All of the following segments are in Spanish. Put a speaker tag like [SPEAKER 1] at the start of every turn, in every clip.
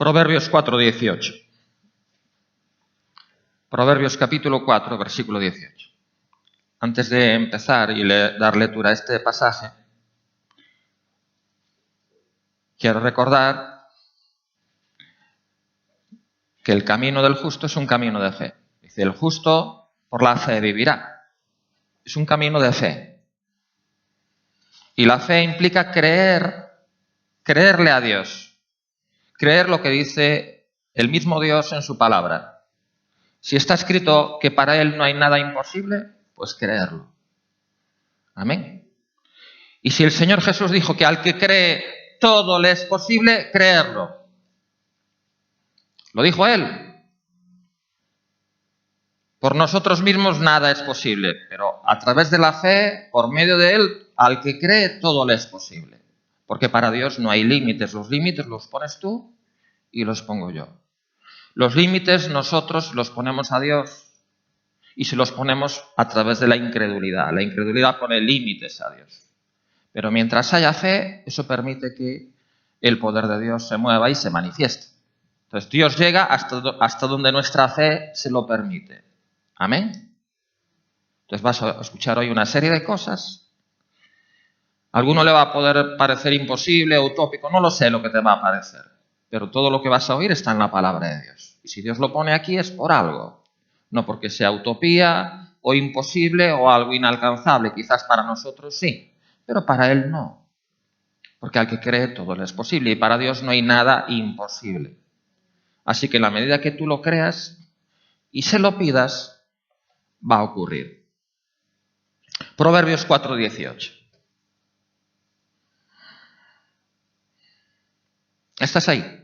[SPEAKER 1] Proverbios 4:18. Proverbios capítulo 4, versículo 18. Antes de empezar y dar lectura a este pasaje, quiero recordar que el camino del justo es un camino de fe. Dice, el justo por la fe vivirá. Es un camino de fe. Y la fe implica creerle a Dios. Creer lo que dice el mismo Dios en su palabra. Si está escrito que para Él no hay nada imposible, pues creerlo. Amén. Y si el Señor Jesús dijo que al que cree todo le es posible, creerlo. Lo dijo Él. Por nosotros mismos nada es posible, pero a través de la fe, por medio de Él, al que cree todo le es posible. Porque para Dios no hay límites. Los límites los pones tú y los pongo yo. Los límites nosotros los ponemos a Dios y se los ponemos a través de la incredulidad. La incredulidad pone límites a Dios. Pero mientras haya fe, eso permite que el poder de Dios se mueva y se manifieste. Entonces Dios llega hasta donde nuestra fe se lo permite. Amén. Entonces vas a escuchar hoy una serie de cosas. A alguno le va a poder parecer imposible, utópico, no lo sé lo que te va a parecer. Pero todo lo que vas a oír está en la palabra de Dios. Y si Dios lo pone aquí es por algo. No porque sea utopía o imposible o algo inalcanzable. Quizás para nosotros sí, pero para Él no. Porque al que cree todo le es posible y para Dios no hay nada imposible. Así que en la medida que tú lo creas y se lo pidas, va a ocurrir. Proverbios 4:18. ¿Estás ahí?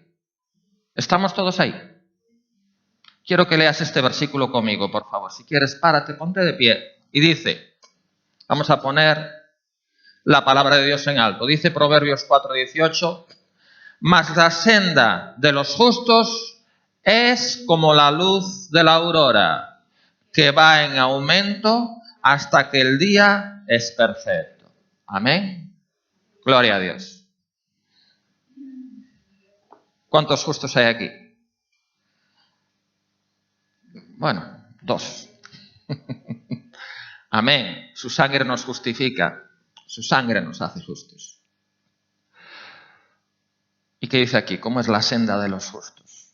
[SPEAKER 1] ¿Estamos todos ahí? Quiero que leas este versículo conmigo, por favor. Si quieres, párate, ponte de pie. Y dice, vamos a poner la palabra de Dios en alto. Dice Proverbios 4:18, mas la senda de los justos es como la luz de la aurora, que va en aumento hasta que el día es perfecto. Amén. Gloria a Dios. ¿Cuántos justos hay aquí? Bueno, 2. Amén. Su sangre nos justifica. Su sangre nos hace justos. ¿Y qué dice aquí? ¿Cómo es la senda de los justos?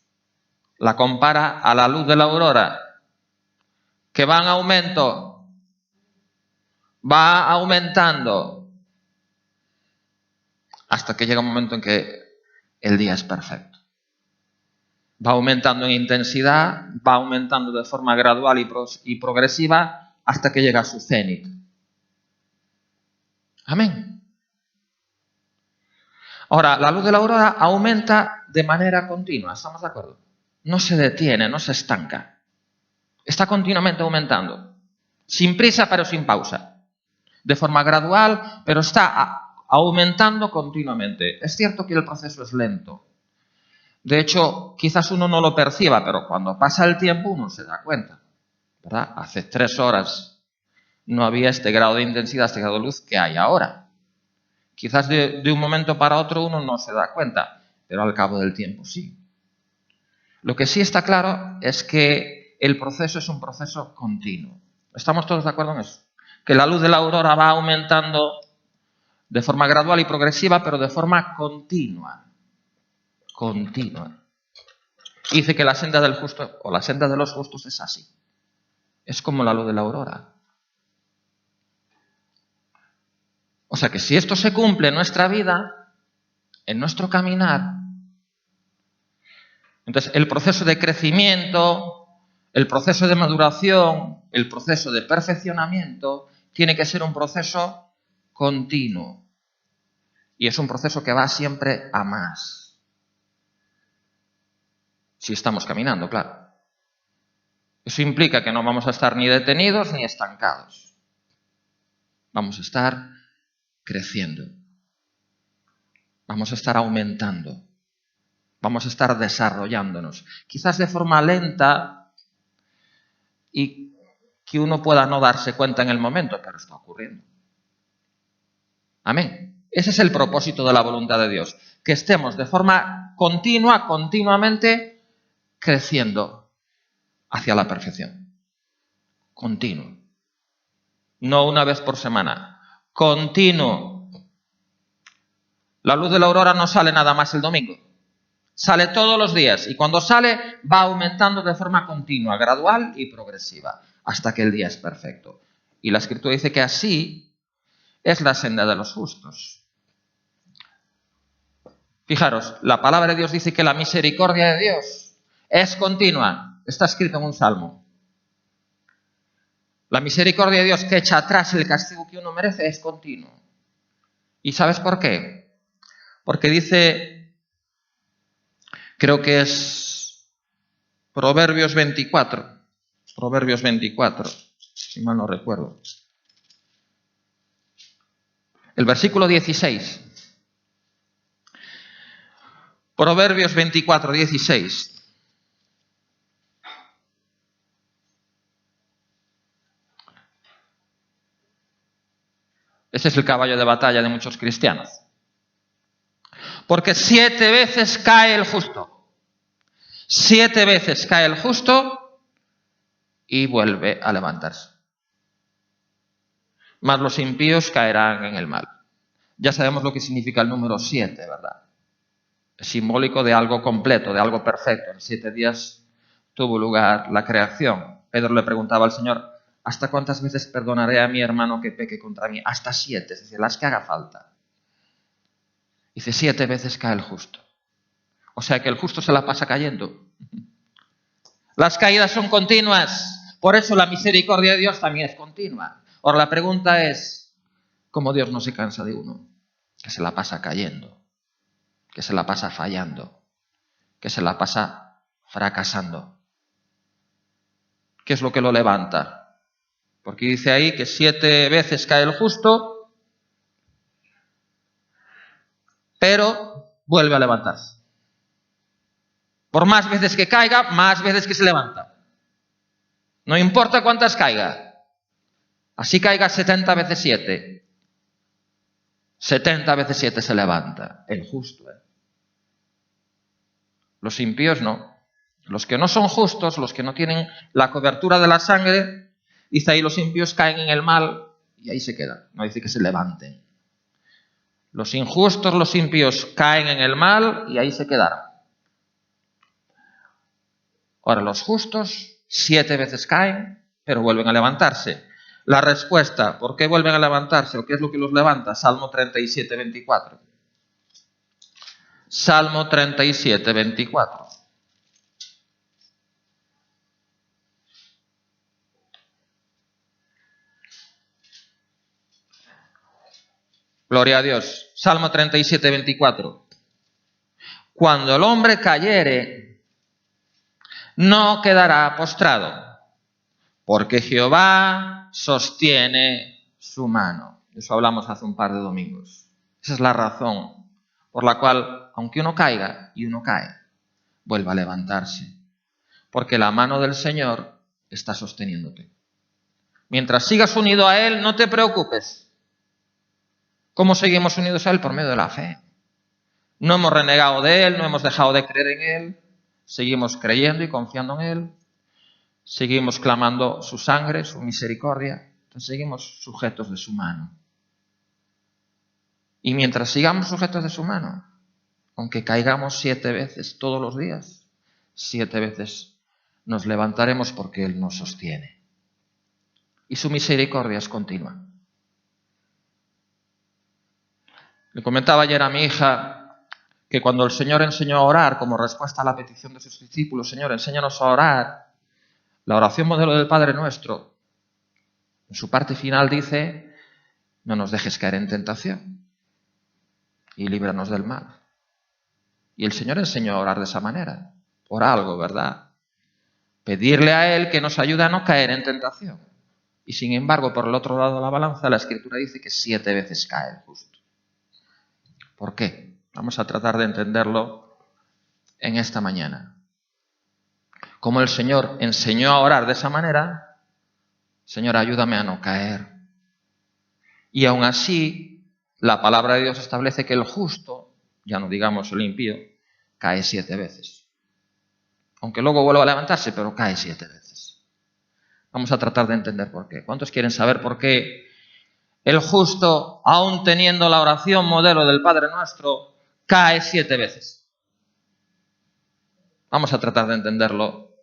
[SPEAKER 1] La compara a la luz de la aurora, que va en aumento. Va aumentando hasta que llega un momento en que el día es perfecto. Va aumentando en intensidad, va aumentando de forma gradual y progresiva hasta que llega a su cénit. Amén. Ahora, la luz de la aurora aumenta de manera continua, ¿estamos de acuerdo? No se detiene, no se estanca. Está continuamente aumentando. Sin prisa, pero sin pausa. De forma gradual, pero está aumentando continuamente. Es cierto que el proceso es lento. De hecho, quizás uno no lo perciba, pero cuando pasa el tiempo uno se da cuenta, ¿verdad? Hace 3 horas no había este grado de intensidad, este grado de luz que hay ahora. Quizás de un momento para otro uno no se da cuenta, pero al cabo del tiempo sí. Lo que sí está claro es que el proceso es un proceso continuo. ¿Estamos todos de acuerdo en eso? Que la luz de la aurora va aumentando de forma gradual y progresiva, pero de forma continua. Continua. Y dice que la senda del justo o la senda de los justos es así. Es como la luz de la aurora. O sea que si esto se cumple en nuestra vida, en nuestro caminar, entonces el proceso de crecimiento, el proceso de maduración, el proceso de perfeccionamiento, tiene que ser un proceso continuo. Y es un proceso que va siempre a más. Si estamos caminando, claro. Eso implica que no vamos a estar ni detenidos ni estancados. Vamos a estar creciendo. Vamos a estar aumentando. Vamos a estar desarrollándonos. Quizás de forma lenta y que uno pueda no darse cuenta en el momento, pero está ocurriendo. Amén. Ese es el propósito de la voluntad de Dios. Que estemos de forma continua, continuamente creciendo hacia la perfección. Continuo. No una vez por semana. Continuo. La luz de la aurora no sale nada más el domingo. Sale todos los días y cuando sale va aumentando de forma continua, gradual y progresiva, hasta que el día es perfecto. Y la Escritura dice que así es la senda de los justos. Fijaros, la palabra de Dios dice que la misericordia de Dios es continua. Está escrito en un salmo. La misericordia de Dios que echa atrás el castigo que uno merece es continuo. ¿Y sabes por qué? Porque dice, creo que es Proverbios 24, si mal no recuerdo. El versículo 16. Proverbios 24, 16. Ese es el caballo de batalla de muchos cristianos. Porque 7 veces cae el justo. 7 veces cae el justo y vuelve a levantarse. Mas los impíos caerán en el mal. Ya sabemos lo que significa el número 7, ¿verdad? Es simbólico de algo completo, de algo perfecto. En 7 días tuvo lugar la creación. Pedro le preguntaba al Señor, ¿hasta cuántas veces perdonaré a mi hermano que peque contra mí? Hasta 7, es decir, las que haga falta. Dice, 7 veces cae el justo. O sea que el justo se la pasa cayendo. Las caídas son continuas. Por eso la misericordia de Dios también es continua. Ahora la pregunta es, ¿cómo Dios no se cansa de uno? Que se la pasa cayendo, que se la pasa fallando, que se la pasa fracasando. ¿Qué es lo que lo levanta? Porque dice ahí que 7 veces cae el justo, pero vuelve a levantarse. Por más veces que caiga, más veces que se levanta. No importa cuántas caiga. Así caiga 70 veces 7. 70 veces 7 se levanta. El justo. Los impíos no. Los que no son justos, los que no tienen la cobertura de la sangre, dice ahí los impíos caen en el mal y ahí se quedan. No dice que se levanten. Los injustos, los impíos caen en el mal y ahí se quedaron. Ahora los justos 7 veces caen, pero vuelven a levantarse. La respuesta, ¿por qué vuelven a levantarse? ¿O qué es lo que los levanta? Salmo 37, 24. Salmo 37, 24. Gloria a Dios. Salmo 37, 24. Cuando el hombre cayere, no quedará postrado, porque Jehová sostiene su mano. De eso hablamos hace un par de domingos. Esa es la razón por la cual, aunque uno caiga, y uno cae, vuelve a levantarse. Porque la mano del Señor está sosteniéndote. Mientras sigas unido a Él, no te preocupes. ¿Cómo seguimos unidos a Él? Por medio de la fe. No hemos renegado de Él, no hemos dejado de creer en Él. Seguimos creyendo y confiando en Él. Seguimos clamando su sangre, su misericordia. Entonces seguimos sujetos de su mano. Y mientras sigamos sujetos de su mano, aunque caigamos 7 veces todos los días, 7 veces nos levantaremos porque Él nos sostiene. Y su misericordia es continua. Le comentaba ayer a mi hija que cuando el Señor enseñó a orar como respuesta a la petición de sus discípulos, Señor, enséñanos a orar, la oración modelo del Padre Nuestro, en su parte final dice, no nos dejes caer en tentación y líbranos del mal. Y el Señor enseñó a orar de esa manera, por algo, ¿verdad? Pedirle a Él que nos ayude a no caer en tentación. Y sin embargo, por el otro lado de la balanza, la Escritura dice que 7 veces cae el justo. ¿Por qué? Vamos a tratar de entenderlo en esta mañana. Como el Señor enseñó a orar de esa manera, Señor, ayúdame a no caer. Y aún así, la palabra de Dios establece que el justo, ya no digamos el impío, cae 7 veces. Aunque luego vuelva a levantarse, pero cae 7 veces. Vamos a tratar de entender por qué. ¿Cuántos quieren saber por qué el justo, aún teniendo la oración modelo del Padre Nuestro, cae 7 veces? Vamos a tratar de entenderlo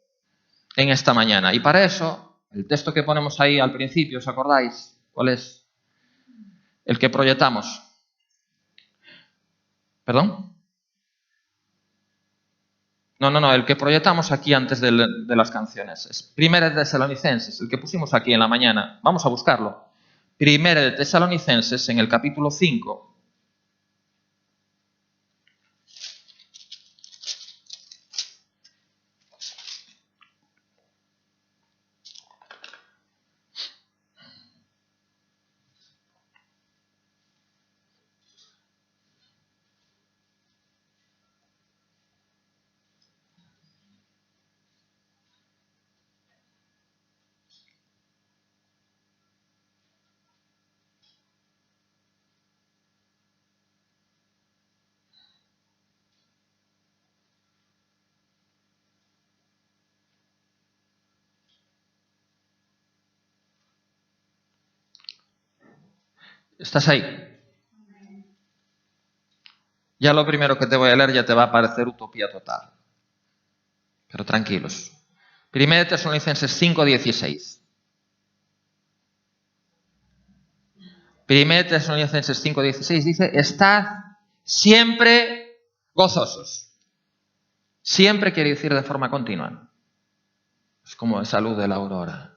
[SPEAKER 1] en esta mañana. Y para eso, el texto que ponemos ahí al principio, ¿os acordáis? ¿Cuál es? El que proyectamos. ¿Perdón? No, el que proyectamos aquí antes de las canciones. Es Primera de Tesalonicenses, el que pusimos aquí en la mañana. Vamos a buscarlo. Primera de Tesalonicenses, en el capítulo 5. ¿Estás ahí? Ya lo primero que te voy a leer ya te va a parecer utopía total. Pero tranquilos. Primera de Tesalonicenses 5:16. Primera de Tesalonicenses 5:16 dice: estad siempre gozosos. Siempre quiere decir de forma continua. Es como esa luz de la aurora.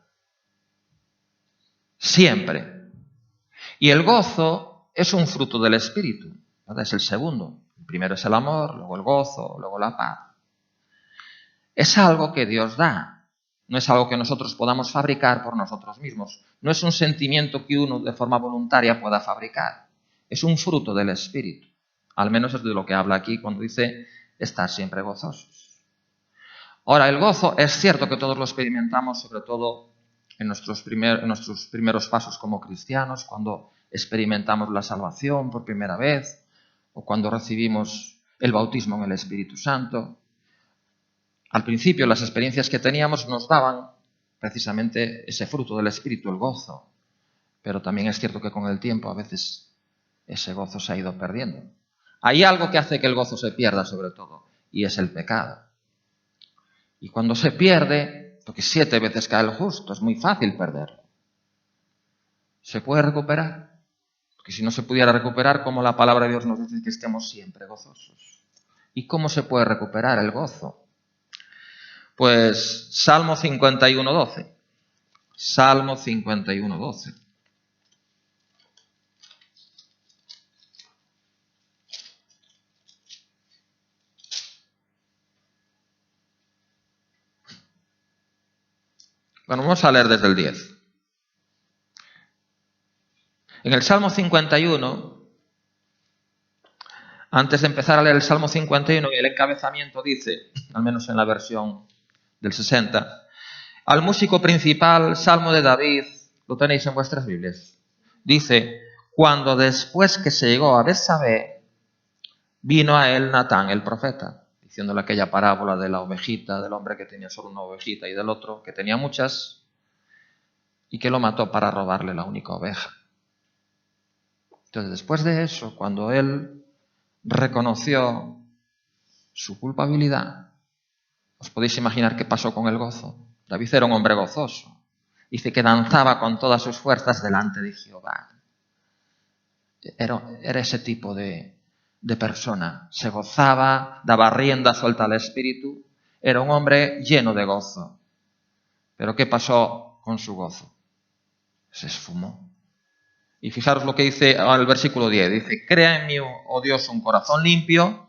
[SPEAKER 1] Siempre. Y el gozo es un fruto del Espíritu. ¿Verdad? Es el segundo. El primero es el amor, luego el gozo, luego la paz. Es algo que Dios da. No es algo que nosotros podamos fabricar por nosotros mismos. No es un sentimiento que uno de forma voluntaria pueda fabricar. Es un fruto del Espíritu. Al menos es de lo que habla aquí cuando dice estar siempre gozosos. Ahora, el gozo es cierto que todos lo experimentamos, sobre todo en nuestros primeros pasos como cristianos, cuando experimentamos la salvación por primera vez o cuando recibimos el bautismo en el Espíritu Santo. Al principio las experiencias que teníamos nos daban precisamente ese fruto del Espíritu, el gozo. Pero también es cierto que con el tiempo a veces ese gozo se ha ido perdiendo. Hay algo que hace que el gozo se pierda sobre todo, y es el pecado. Y cuando se pierde, porque 7 veces cae el justo, es muy fácil perderlo. ¿Se puede recuperar? Porque si no se pudiera recuperar, ¿cómo la palabra de Dios nos dice que estemos siempre gozosos? ¿Y cómo se puede recuperar el gozo? Pues Salmo 51:12. Salmo 51:12. Bueno, vamos a leer desde el 10. En el Salmo 51, antes de empezar a leer el Salmo 51, el encabezamiento dice, al menos en la versión del 60, al músico principal, Salmo de David, lo tenéis en vuestras Biblias, dice: cuando después que se llegó a Betsabé, vino a él Natán el profeta, diciéndole aquella parábola de la ovejita, del hombre que tenía solo una ovejita y del otro que tenía muchas, y que lo mató para robarle la única oveja. Entonces, después de eso, cuando él reconoció su culpabilidad, os podéis imaginar qué pasó con el gozo. David era un hombre gozoso. Dice que danzaba con todas sus fuerzas delante de Jehová. Era ese tipo de persona. Se gozaba, daba rienda suelta al espíritu. Era un hombre lleno de gozo. Pero ¿qué pasó con su gozo? Se esfumó. Y fijaros lo que dice el versículo 10. Dice: crea en mí, oh Dios, un corazón limpio,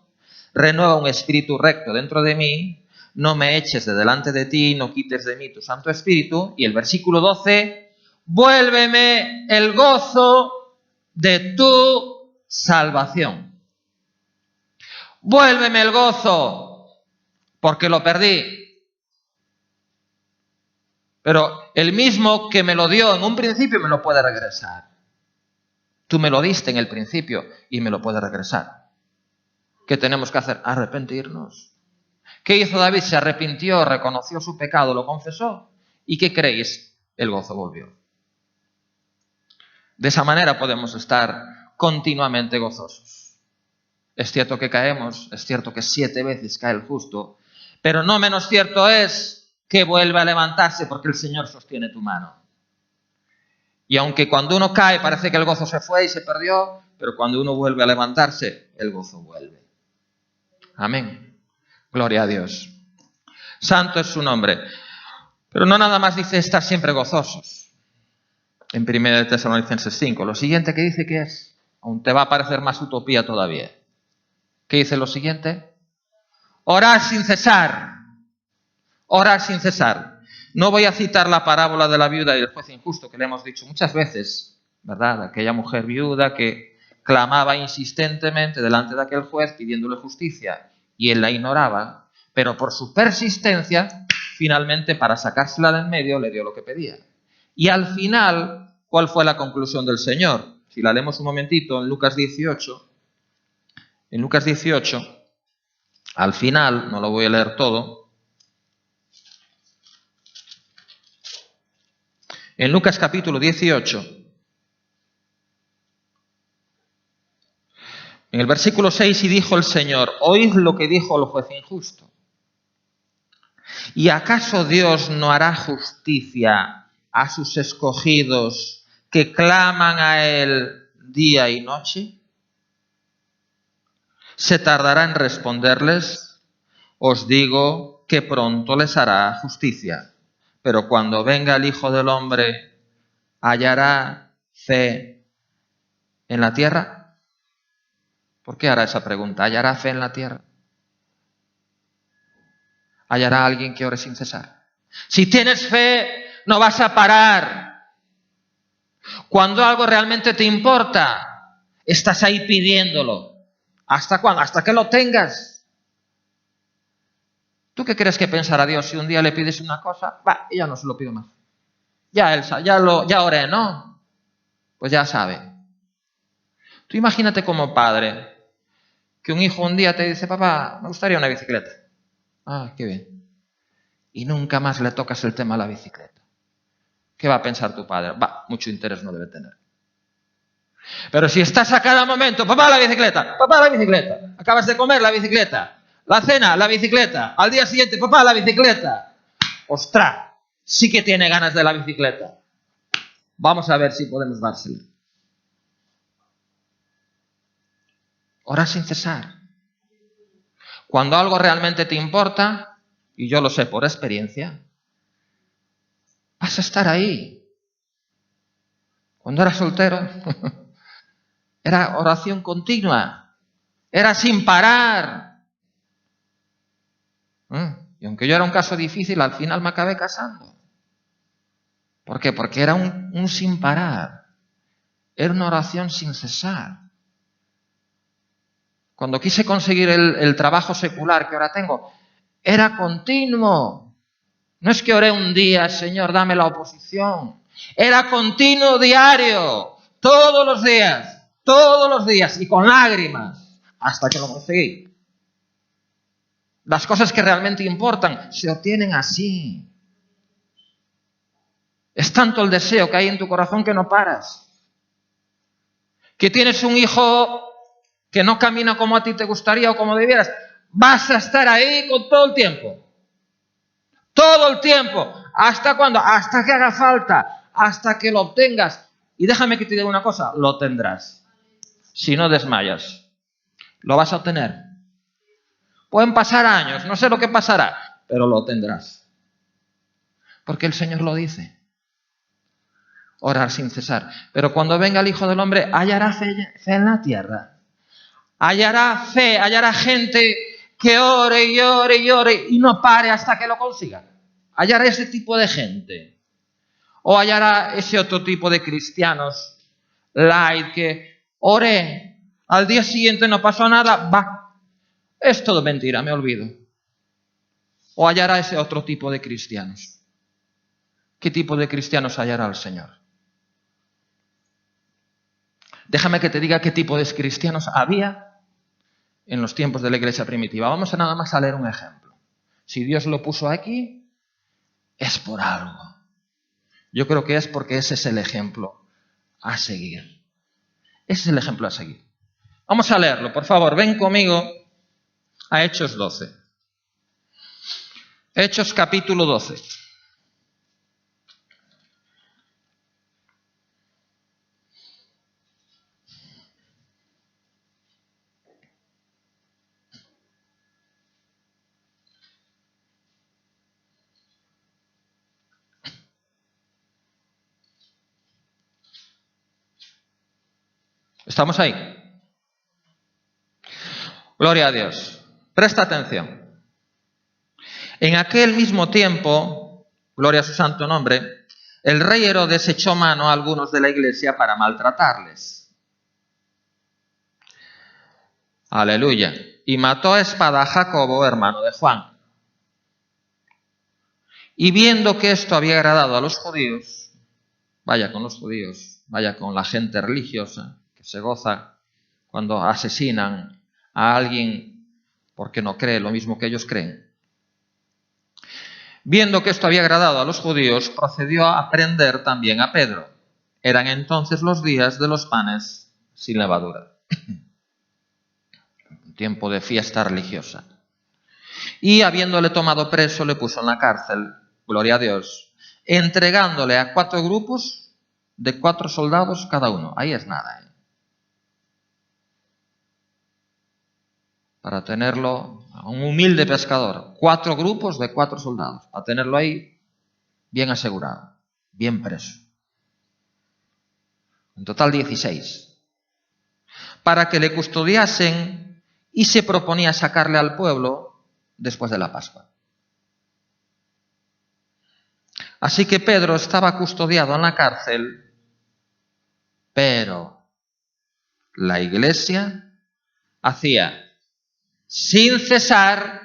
[SPEAKER 1] renueva un espíritu recto dentro de mí, no me eches de delante de ti, no quites de mí tu Santo Espíritu. Y el versículo 12, vuélveme el gozo de tu salvación. Vuélveme el gozo, porque lo perdí. Pero el mismo que me lo dio en un principio me lo puede regresar. Tú me lo diste en el principio y me lo puedes regresar. ¿Qué tenemos que hacer? Arrepentirnos. ¿Qué hizo David? Se arrepintió, reconoció su pecado, lo confesó. ¿Y qué creéis? El gozo volvió. De esa manera podemos estar continuamente gozosos. Es cierto que caemos, es cierto que 7 veces cae el justo, pero no menos cierto es que vuelve a levantarse porque el Señor sostiene tu mano. Y aunque cuando uno cae parece que el gozo se fue y se perdió, pero cuando uno vuelve a levantarse, el gozo vuelve. Amén. Gloria a Dios. Santo es su nombre. Pero no nada más dice estar siempre gozosos. En 1 Tesalonicenses 5. Lo siguiente que dice que es, aún te va a parecer más utopía todavía. ¿Qué dice lo siguiente? Orar sin cesar. Orar sin cesar. No voy a citar la parábola de la viuda y el juez injusto, que le hemos dicho muchas veces, ¿verdad? Aquella mujer viuda que clamaba insistentemente delante de aquel juez pidiéndole justicia y él la ignoraba, pero por su persistencia, finalmente para sacársela de en medio le dio lo que pedía. Y al final, ¿cuál fue la conclusión del Señor? Si la leemos un momentito en Lucas 18, al final, no lo voy a leer todo, en Lucas capítulo 18, en el versículo 6, y dijo el Señor, oíd lo que dijo el juez injusto. ¿Y acaso Dios no hará justicia a sus escogidos que claman a Él día y noche? ¿Se tardará en responderles? Os digo que pronto les hará justicia. Pero cuando venga el Hijo del Hombre, ¿hallará fe en la tierra? ¿Por qué hará esa pregunta? ¿Hallará fe en la tierra? ¿Hallará alguien que ore sin cesar? Si tienes fe, no vas a parar. Cuando algo realmente te importa, estás ahí pidiéndolo. ¿Hasta cuándo? Hasta que lo tengas. ¿Tú qué crees que pensará Dios si un día le pides una cosa? Va, y ya no se lo pido más. Ya oré, ¿no? Pues ya sabe. Tú imagínate como padre que un hijo un día te dice, papá, me gustaría una bicicleta. Ah, qué bien. Y nunca más le tocas el tema a la bicicleta. ¿Qué va a pensar tu padre? Va, mucho interés no debe tener. Pero si estás a cada momento, papá, la bicicleta, acabas de comer, la bicicleta, la cena, la bicicleta, al día siguiente, papá, la bicicleta. ¡Ostras! Sí que tiene ganas de la bicicleta. Vamos a ver si podemos dársela. Orar sin cesar. Cuando algo realmente te importa, y yo lo sé por experiencia, vas a estar ahí. Cuando era soltero, era oración continua, era sin parar. Y aunque yo era un caso difícil, al final me acabé casando. ¿Por qué? Porque era un sin parar, era una oración sin cesar. Cuando quise conseguir el trabajo secular que ahora tengo, era continuo. No es que oré un día, Señor, dame la oposición. Era continuo, diario, todos los días, y con lágrimas, hasta que lo conseguí. Las cosas que realmente importan se obtienen así. Es tanto el deseo que hay en tu corazón que no paras. Que tienes un hijo que no camina como a ti te gustaría o como debieras. Vas a estar ahí con todo el tiempo. Todo el tiempo. ¿Hasta cuándo? Hasta que haga falta. Hasta que lo obtengas. Y déjame que te diga una cosa. Lo tendrás. Si no desmayas. Lo vas a obtener. Pueden pasar años. No sé lo que pasará. Pero lo tendrás. Porque el Señor lo dice. Orar sin cesar. Pero cuando venga el Hijo del Hombre, hallará fe en la tierra. Hallará fe, hallará gente que ore y ore y ore y no pare hasta que lo consiga. Hallará ese tipo de gente. O hallará ese otro tipo de cristianos light que ore, al día siguiente no pasó nada, va. Es todo mentira, me olvido. O hallará ese otro tipo de cristianos. ¿Qué tipo de cristianos hallará el Señor? Déjame que te diga qué tipo de cristianos había en los tiempos de la iglesia primitiva. Vamos a nada más a leer un ejemplo. Si Dios lo puso aquí, es por algo. Yo creo que es porque ese es el ejemplo a seguir. Ese es el ejemplo a seguir. Vamos a leerlo, por favor. Ven conmigo a Hechos 12. Hechos capítulo 12. ¿Estamos ahí? Gloria a Dios. Presta atención. En aquel mismo tiempo, gloria a su santo nombre, el rey Herodes echó mano a algunos de la iglesia para maltratarles. Aleluya. Y mató a espada a Jacobo, hermano de Juan. Y viendo que esto había agradado a los judíos, vaya con los judíos, vaya con la gente religiosa, que se goza cuando asesinan a alguien porque no cree lo mismo que ellos creen. Viendo que esto había agradado a los judíos, procedió a prender también a Pedro. Eran entonces los días de los panes sin levadura. Un tiempo de fiesta religiosa. Y habiéndole tomado preso, le puso en la cárcel, gloria a Dios, entregándole a 4 grupos de 4 soldados cada uno. Ahí es nada, ¿eh? Para tenerlo, a un humilde pescador, 4 grupos de 4 soldados, para tenerlo ahí bien asegurado, bien preso. En total 16. Para que le custodiasen, y se proponía sacarle al pueblo después de la Pascua. Así que Pedro estaba custodiado en la cárcel, pero la iglesia hacía sin cesar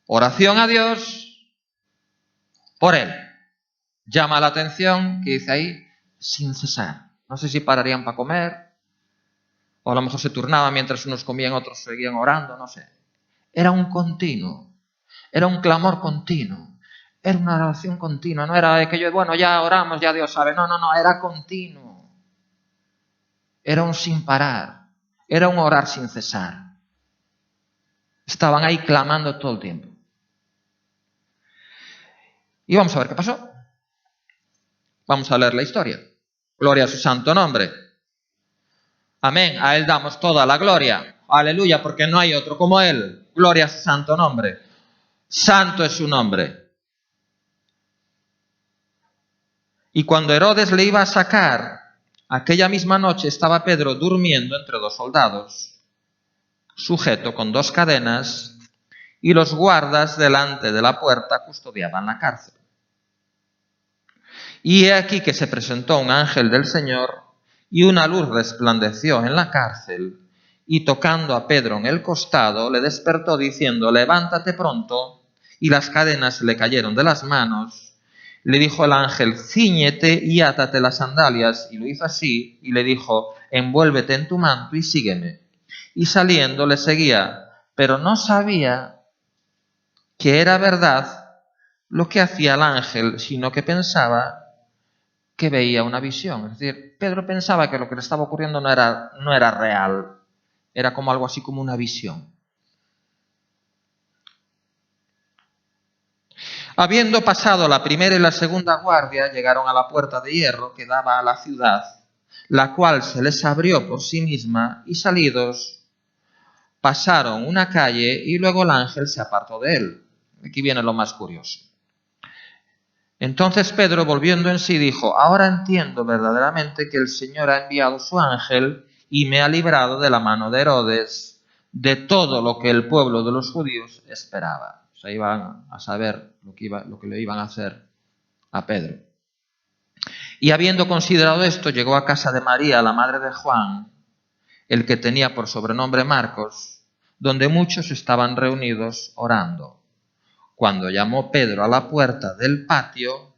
[SPEAKER 1] oración a Dios por él. Llama la atención que dice ahí, sin cesar. No sé si pararían para comer, o a lo mejor se turnaba mientras unos comían, otros seguían orando, no sé. Era un continuo, era un clamor continuo, era una oración continua. No era de que yo, bueno, ya oramos, ya Dios sabe. No, era continuo. Era un sin parar, era un orar sin cesar. Estaban ahí clamando todo el tiempo. Y vamos a ver qué pasó. Vamos a leer la historia. Gloria a su santo nombre. Amén. A Él damos toda la gloria. Aleluya, porque no hay otro como Él. Gloria a su santo nombre. Santo es su nombre. Y cuando Herodes le iba a sacar, aquella misma noche estaba Pedro durmiendo entre 2 soldados, sujeto con 2 cadenas, y los guardas delante de la puerta custodiaban la cárcel. Y he aquí que se presentó un ángel del Señor, y una luz resplandeció en la cárcel, y tocando a Pedro en el costado, le despertó diciendo, levántate pronto, y las cadenas le cayeron de las manos. Le dijo el ángel, cíñete y átate las sandalias, y lo hizo así, y le dijo, envuélvete en tu manto y sígueme. Y saliendo le seguía, pero no sabía que era verdad lo que hacía el ángel, sino que pensaba que veía una visión. Es decir, Pedro pensaba que lo que le estaba ocurriendo no era real, era como algo así como una visión. Habiendo pasado la primera y la segunda guardia, llegaron a la puerta de hierro que daba a la ciudad, la cual se les abrió por sí misma, y salidos pasaron una calle y luego el ángel se apartó de él. Aquí viene lo más curioso. Entonces Pedro, volviendo en sí, dijo, ahora entiendo verdaderamente que el Señor ha enviado su ángel y me ha librado de la mano de Herodes, de todo lo que el pueblo de los judíos esperaba. O sea, iban a saber lo que le iban a hacer a Pedro. Y habiendo considerado esto, llegó a casa de María, la madre de Juan, el que tenía por sobrenombre Marcos, donde muchos estaban reunidos orando. Cuando llamó Pedro a la puerta del patio,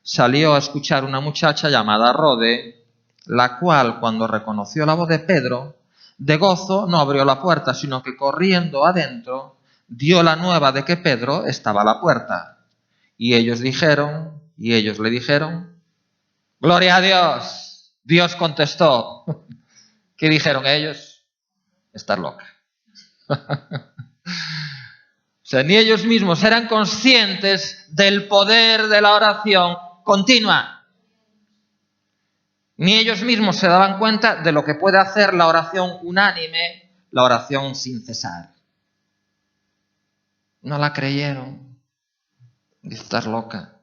[SPEAKER 1] salió a escuchar una muchacha llamada Rode, la cual, cuando reconoció la voz de Pedro, de gozo no abrió la puerta, sino que corriendo adentro dio la nueva de que Pedro estaba a la puerta. Y ellos le dijeron, ¡gloria a Dios! Dios contestó. ¿Qué dijeron ellos? Estás loca. O sea, ni ellos mismos eran conscientes del poder de la oración continua. Ni ellos mismos se daban cuenta de lo que puede hacer la oración unánime, la oración sin cesar. No la creyeron. Estás loca.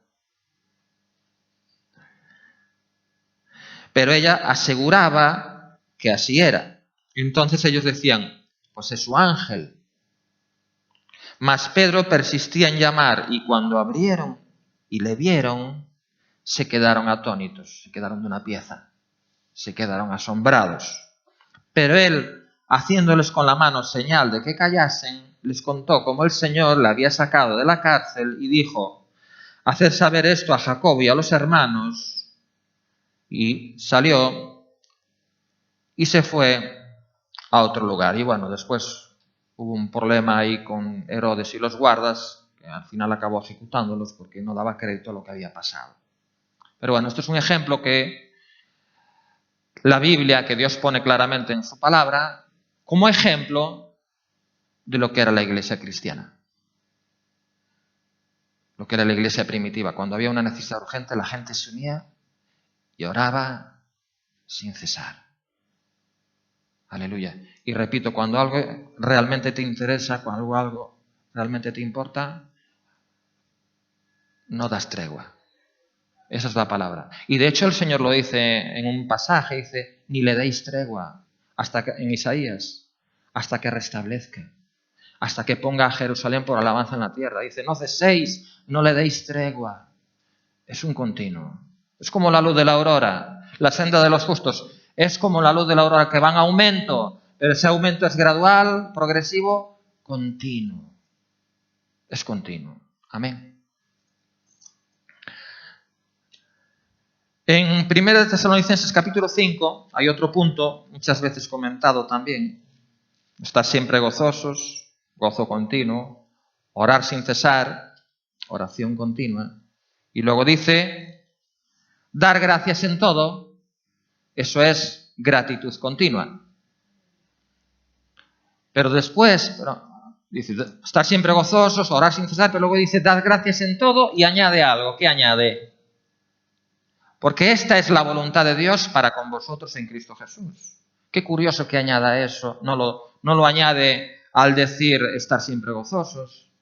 [SPEAKER 1] Pero ella aseguraba que así era. Entonces ellos decían, pues es su ángel. Mas Pedro persistía en llamar, y cuando abrieron y le vieron, se quedaron atónitos, se quedaron de una pieza, se quedaron asombrados. Pero él, haciéndoles con la mano señal de que callasen, les contó cómo el Señor le había sacado de la cárcel y dijo, haced saber esto a Jacobo y a los hermanos. Y salió y se fue a otro lugar. Y bueno, después hubo un problema ahí con Herodes y los guardas, que al final acabó ejecutándolos porque no daba crédito a lo que había pasado. Pero bueno, esto es un ejemplo que la Biblia, que Dios pone claramente en su palabra, como ejemplo de lo que era la iglesia cristiana. Lo que era la iglesia primitiva. Cuando había una necesidad urgente, la gente se unía y oraba sin cesar. Aleluya. Y repito, cuando algo realmente te interesa, cuando algo realmente te importa, no das tregua. Esa es la palabra. Y de hecho el Señor lo dice en un pasaje, dice, ni le deis tregua, en Isaías, hasta que restablezca, hasta que ponga a Jerusalén por alabanza en la tierra. Dice, no ceséis, no le deis tregua. Es un continuo. Es como la luz de la aurora, la senda de los justos. Es como la luz de la aurora que va en aumento, pero ese aumento es gradual, progresivo, continuo. Es continuo. Amén. En 1 Tesalonicenses capítulo 5 hay otro punto, muchas veces comentado también. Estar siempre gozosos, gozo continuo, orar sin cesar, oración continua. Y luego dice, dar gracias en todo. Eso es gratitud continua. Pero después, dice, estar siempre gozosos, orar sin cesar, pero luego dice, dad gracias en todo y añade algo. ¿Qué añade? Porque esta es la voluntad de Dios para con vosotros en Cristo Jesús. Qué curioso que añada eso. No lo añade al decir estar siempre gozosos.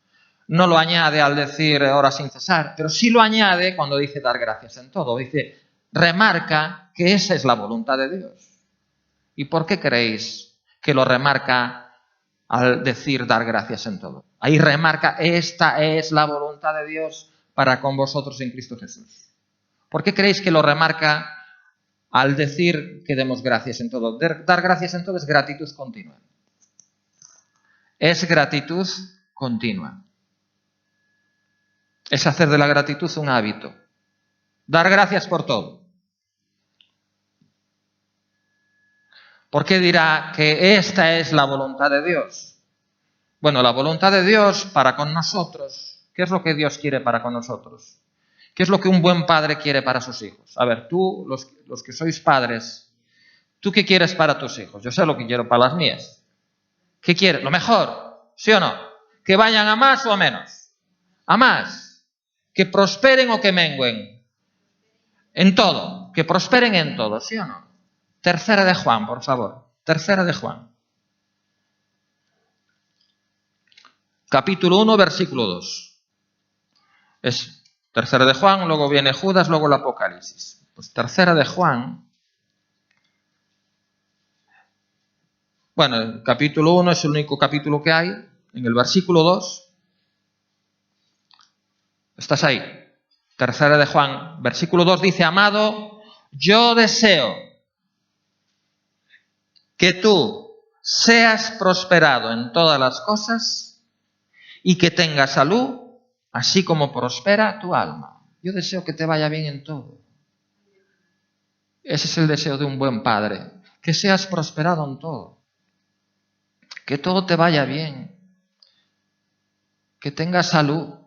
[SPEAKER 1] No lo añade al decir orar sin cesar, pero sí lo añade cuando dice dar gracias en todo. Dice, remarca que esa es la voluntad de Dios. ¿Y por qué creéis que lo remarca al decir dar gracias en todo? Ahí remarca, esta es la voluntad de Dios para con vosotros en Cristo Jesús. ¿Por qué creéis que lo remarca al decir que demos gracias en todo? Dar gracias en todo es gratitud continua. Es gratitud continua. Es hacer de la gratitud un hábito. Dar gracias por todo. ¿Por qué dirá que esta es la voluntad de Dios? Bueno, la voluntad de Dios para con nosotros. ¿Qué es lo que Dios quiere para con nosotros? ¿Qué es lo que un buen padre quiere para sus hijos? A ver, tú, los que sois padres, ¿tú qué quieres para tus hijos? Yo sé lo que quiero para las mías. ¿Qué quieres? Lo mejor, ¿sí o no? ¿Que vayan a más o a menos? A más. ¿Que prosperen o que mengüen? En todo. Que prosperen en todo, ¿sí o no? Tercera de Juan, por favor. Tercera de Juan. Capítulo 1, versículo 2. Es Tercera de Juan, luego viene Judas, luego el Apocalipsis. Pues Tercera de Juan. Bueno, el capítulo 1 es el único capítulo que hay. En el versículo 2. ¿Estás ahí? Tercera de Juan, versículo 2 dice, amado, yo deseo que tú seas prosperado en todas las cosas y que tengas salud, así como prospera tu alma. Yo deseo que te vaya bien en todo. Ese es el deseo de un buen padre, que seas prosperado en todo. que todo te vaya bien, que tengas salud,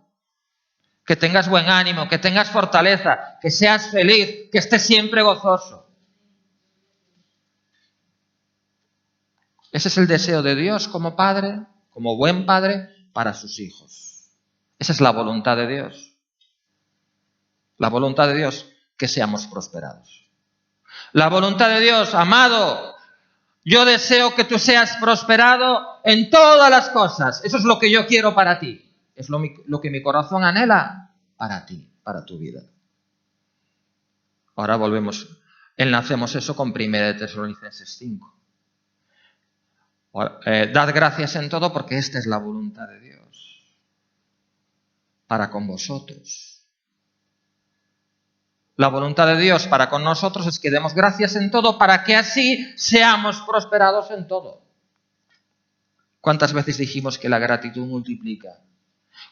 [SPEAKER 1] que tengas buen ánimo, que tengas fortaleza, que seas feliz, que estés siempre gozoso. Ese es el deseo de Dios como padre, como buen padre, para sus hijos. Esa es la voluntad de Dios. La voluntad de Dios, que seamos prosperados. La voluntad de Dios, amado, yo deseo que tú seas prosperado en todas las cosas. Eso es lo que yo quiero para ti. Es lo que mi corazón anhela para ti, para tu vida. Ahora volvemos, enlacemos eso con 1 Tesalonicenses 5. Dad gracias en todo porque esta es la voluntad de Dios para con vosotros. La voluntad de Dios para con nosotros es que demos gracias en todo para que así seamos prosperados en todo. ¿Cuántas veces dijimos que la gratitud multiplica?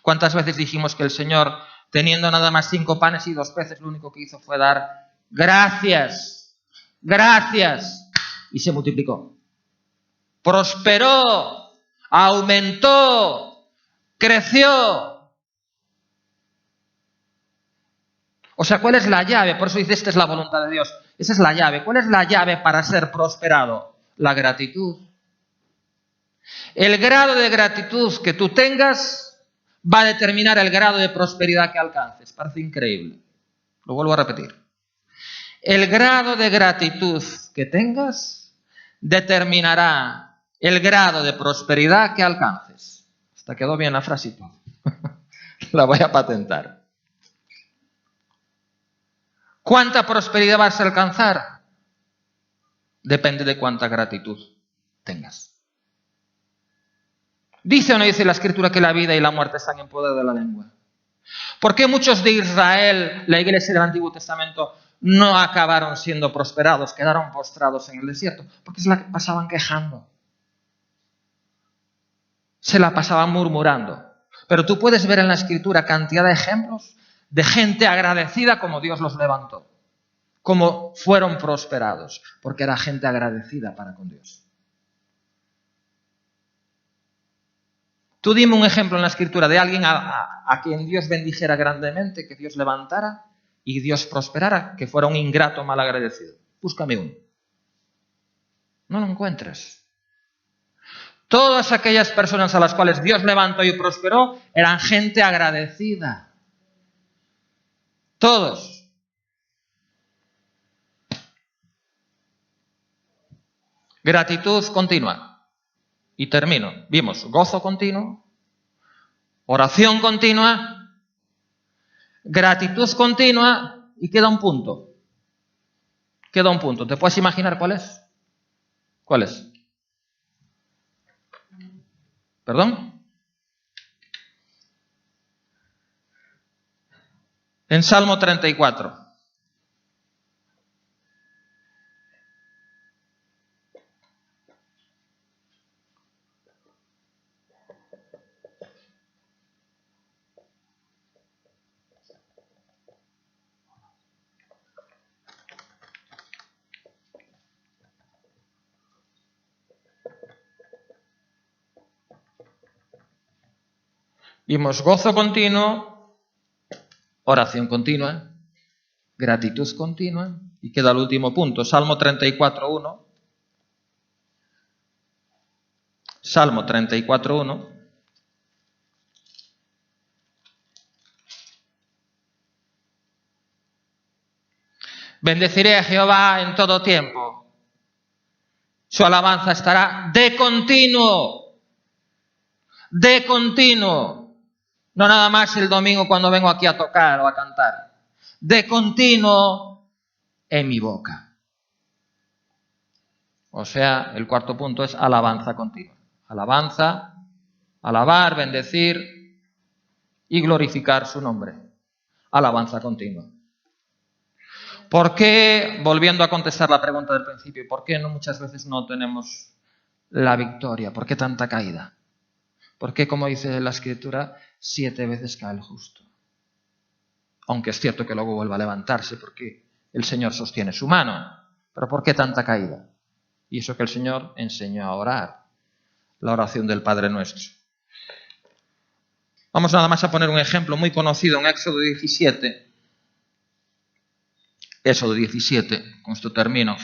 [SPEAKER 1] ¿Cuántas veces dijimos que el Señor, teniendo nada más 5 panes y 2 peces, lo único que hizo fue dar gracias, gracias, y se multiplicó? Prosperó, aumentó, creció. O sea, ¿cuál es la llave? Por eso dice, esta es la voluntad de Dios. Esa es la llave. ¿Cuál es la llave para ser prosperado? La gratitud. El grado de gratitud que tú tengas va a determinar el grado de prosperidad que alcances. Parece increíble. Lo vuelvo a repetir. El grado de gratitud que tengas determinará el grado de prosperidad que alcances. Hasta quedó bien la frasita. La voy a patentar. ¿Cuánta prosperidad vas a alcanzar? Depende de cuánta gratitud tengas. ¿Dice o no dice la Escritura que la vida y la muerte están en poder de la lengua? ¿Por qué muchos de Israel, la iglesia del Antiguo Testamento, no acabaron siendo prosperados, quedaron postrados en el desierto? Porque se la pasaban quejando. Se la pasaban murmurando. Pero tú puedes ver en la Escritura cantidad de ejemplos de gente agradecida como Dios los levantó. Como fueron prosperados. Porque era gente agradecida para con Dios. Tú dime un ejemplo en la Escritura de alguien a quien Dios bendijera grandemente, que Dios levantara y Dios prosperara, que fuera un ingrato malagradecido. Búscame uno. No lo encuentras. Todas aquellas personas a las cuales Dios levantó y prosperó eran gente agradecida. Todos. Gratitud continua. Y termino. Vimos gozo continuo, oración continua, gratitud continua y queda un punto. Queda un punto. ¿Te puedes imaginar cuál es? ¿Cuál es? ¿Perdón? En Salmo 34. Vimos gozo continuo, oración continua, gratitud continua y queda el último punto, Salmo 34.1. Salmo 34.1. Bendeciré a Jehová en todo tiempo. Su alabanza estará de continuo. De continuo. No nada más el domingo cuando vengo aquí a tocar o a cantar. De continuo en mi boca. O sea, el cuarto punto es alabanza continua. Alabanza, alabar, bendecir y glorificar su nombre. Alabanza continua. ¿Por qué, volviendo a contestar la pregunta del principio, por qué muchas veces no tenemos la victoria? ¿Por qué tanta caída? ¿Por qué, como dice la Escritura, 7 veces cae el justo? Aunque es cierto que luego vuelva a levantarse porque el Señor sostiene su mano. ¿Pero por qué tanta caída? Y eso que el Señor enseñó a orar. la oración del Padre Nuestro. Vamos nada más a poner un ejemplo muy conocido en Éxodo 17. Éxodo 17, con esto termino.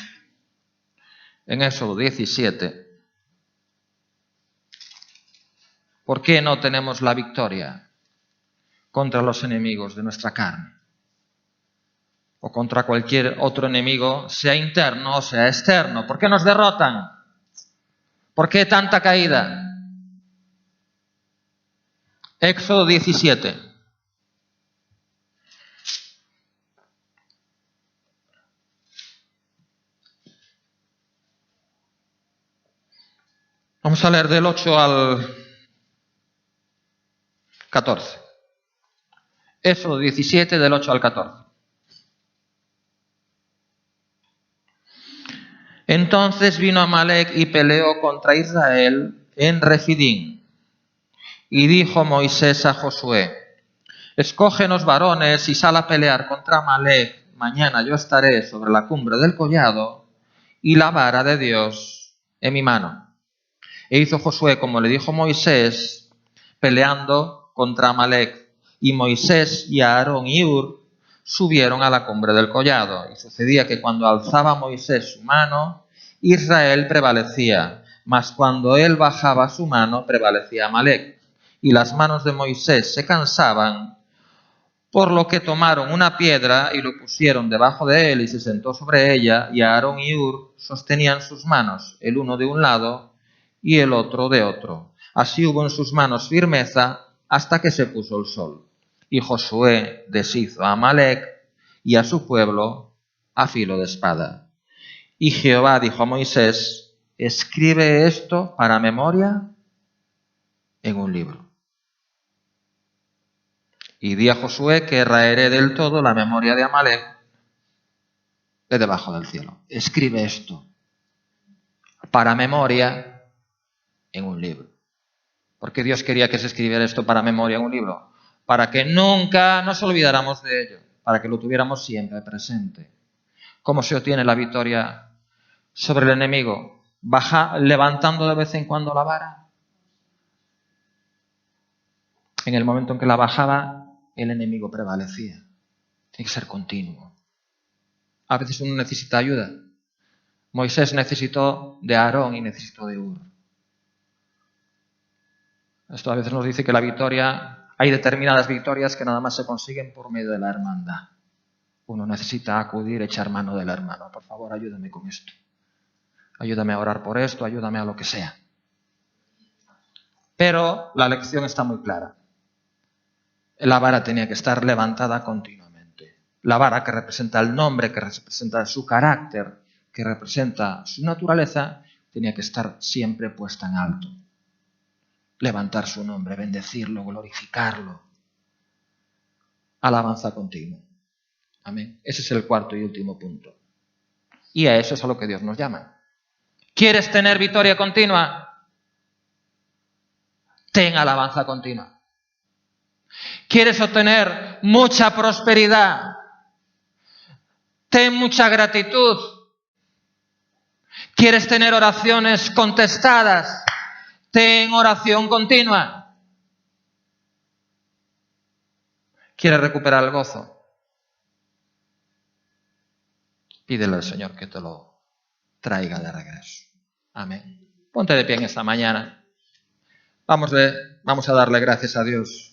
[SPEAKER 1] En Éxodo 17. ¿Por qué no tenemos la victoria contra los enemigos de nuestra carne? O contra cualquier otro enemigo, sea interno o sea externo. ¿Por qué nos derrotan? ¿Por qué tanta caída? Éxodo 17. Vamos a leer del 8 al 14. Éxodo 17, del 8 al 14. Entonces vino Amalec y peleó contra Israel en Refidín. Y dijo Moisés a Josué: escógenos varones y sal a pelear contra Amalec. Mañana yo estaré sobre la cumbre del collado y la vara de Dios en mi mano. E hizo Josué como le dijo Moisés, peleando contra Amalec. Y Moisés y Aarón y Hur subieron a la cumbre del collado. Y sucedía que cuando alzaba Moisés su mano, Israel prevalecía, mas cuando él bajaba su mano, prevalecía Amalec. Y las manos de Moisés se cansaban, por lo que tomaron una piedra y lo pusieron debajo de él y se sentó sobre ella, y Aarón y Hur sostenían sus manos, el uno de un lado y el otro de otro. Así hubo en sus manos firmeza hasta que se puso el sol. Y Josué deshizo a Amalec y a su pueblo a filo de espada. Y Jehová dijo a Moisés: escribe esto para memoria en un libro. Y di a Josué que raeré del todo la memoria de Amalec de debajo del cielo. Escribe esto para memoria en un libro. ¿Por qué Dios quería que se escribiera esto para memoria en un libro? Para que nunca nos olvidáramos de ello, para que lo tuviéramos siempre presente. ¿Cómo se obtiene la victoria sobre el enemigo? Levantando de vez en cuando la vara. En el momento en que la bajaba, el enemigo prevalecía. Tiene que ser continuo. A veces uno necesita ayuda. Moisés necesitó de Aarón y necesitó de Hur. Esto a veces nos dice que la victoria, hay determinadas victorias que nada más se consiguen por medio de la hermandad. Uno necesita acudir, echar mano del hermano. Por favor, ayúdame con esto. Ayúdame a orar por esto, ayúdame a lo que sea. Pero la lección está muy clara. La vara tenía que estar levantada continuamente. La vara que representa el nombre, que representa su carácter, que representa su naturaleza, tenía que estar siempre puesta en alto. Levantar su nombre, bendecirlo, glorificarlo. Alabanza continua. Amén. Ese es el cuarto y último punto. Y a eso es a lo que Dios nos llama. ¿Quieres tener victoria continua? Ten alabanza continua. ¿Quieres obtener mucha prosperidad? Ten mucha gratitud. ¿Quieres tener oraciones contestadas? Ten oración continua. ¿Quieres recuperar el gozo? Pídele al Señor que te lo traiga de regreso. Amén. Ponte de pie en esta mañana. Vamos a darle gracias a Dios